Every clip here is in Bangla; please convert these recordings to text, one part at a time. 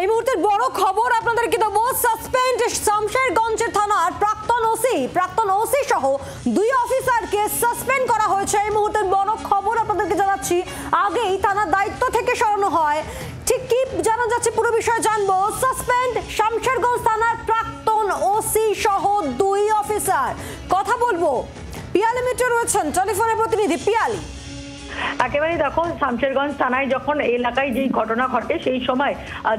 এই মুহূর্তের বড় খবর আপনাদেরকে দেব। সাসপেন্ড শামশেরগঞ্জের থানার প্রাক্তন ওসি সহ 2 অফিসারকে সাসপেন্ড করা হয়েছে। এই মুহূর্তের বড় খবর আপনাদেরকে জানাচ্ছি। আগেই থানার দায়িত্ব থেকে সরানো হয়, ঠিক কি জানা যাচ্ছে পুরো বিষয় জানবো। সাসপেন্ড শামশেরগঞ্জ থানার প্রাক্তন ওসি সহ 2 অফিসার। কথা বলবো, পিয়ালি মিত্র রয়েছেন টেলিফোনের প্রতিনিধি। পিয়ালি, একেবারে দেখো, শামশেরগঞ্জ থানায় যখন এলাকায় যেই ঘটনা ঘটে সেই সময়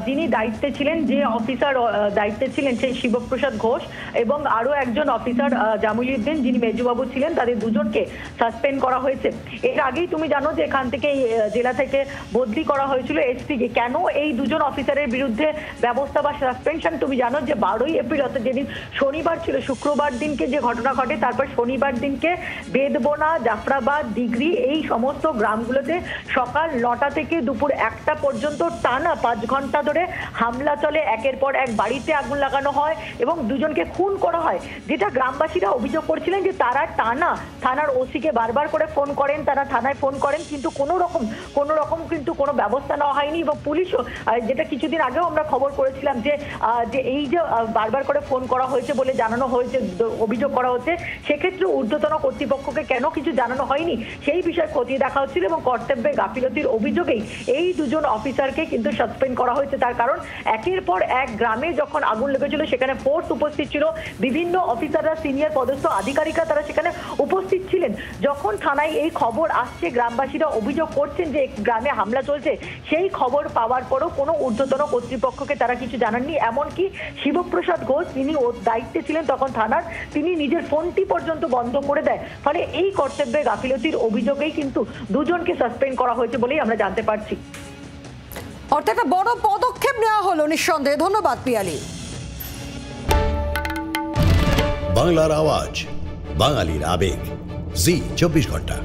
যিনি দায়িত্বে ছিলেন, যে অফিসার দায়িত্বে ছিলেন সেই শিবপ্রসাদ ঘোষ এবং আরো একজন অফিসার জামিলউদ্দিন যিনি মেজবাবু ছিলেন, তাদের দুজনকে সাসপেন্ড করা হয়েছে। এর আগেই তুমি জানো যে এখান থেকে জেলা থেকে বদলি করা হয়েছিল এসপিকে। কেন এই দুজন অফিসারের বিরুদ্ধে ব্যবস্থা বা সাসপেনশন? তুমি জানো যে 12ই এপ্রিল, অর্থাৎ যেদিন শনিবার ছিল, শুক্রবার দিনকে যে ঘটনা ঘটে, তারপর শনিবার দিনকে বেদবোনা, জাফরাবাদ, ডিগ্রি এই সমস্ত গ্রামগুলোতে সকাল 9টা থেকে দুপুর 1টা পর্যন্ত টানা 5 ঘন্টা ধরে হামলা চলে। একের পর এক বাড়িতে আগুন লাগানো হয় এবং দুজনকে খুন করা হয়। যেটা গ্রামবাসীরা অভিযোগ করছিলেন যে তারা টানা থানার ওসিকে বারবার করে ফোন করেন, তারা থানায় ফোন করেন, কিন্তু কোনো রকম কিন্তু কোনো ব্যবস্থা নেওয়া হয়নি। এবং পুলিশও, যেটা কিছুদিন আগেও আমরা খবর করেছিলাম যে এই যে বারবার করে ফোন করা হয়েছে বলে জানানো হয়েছে, অভিযোগ করা হচ্ছে, সেক্ষেত্রে ঊর্ধ্বতন কর্তৃপক্ষকে কেন কিছু জানানো হয়নি সেই বিষয়ে খতিয়ে দেখা হচ্ছিল এবং কর্তব্যে গাফিলতির অভিযোগেই এই দুজন অফিসারকে কিন্তু সাসপেন্ড করা হয়েছে। তার কারণ একের পর এক গ্রামে যখন আগুন লেগেছিল সেখানে ফোর্স উপস্থিত ছিল, বিভিন্ন অফিসাররা, সিনিয়র পদস্থ আধিকারিকরা তারা সেখানে উপস্থিত ছিলেন। যখন থানায় এই খবর আসছে, গ্রামবাসীরা অভিযোগ করছেন যে গ্রামে হামলা চলছে, সেই খবর পাওয়ার পরও কোনো ঊর্ধ্বতন কর্তৃপক্ষকে তারা কিছু জানাননি। এমনকি শিবপ্রসাদ ঘোষ, তিনি দায়িত্বে ছিলেন তখন থানার, তিনি নিজের ফোনটি পর্যন্ত বন্ধ করে দেয়। ফলে এই কর্তব্যে গাফিলতির অভিযোগেই কিন্তু দুজনকে সাসপেন্ড করা হয়েছে বলেই আমরা জানতে পারছি। অর্থাৎ একটা বড় পদক্ষেপ নেওয়া হলো নিঃসন্দেহে। ধন্যবাদ পিয়ালি। বাংলার আওয়াজ, বাঙালির আবেগ, জি 24 ঘন্টা।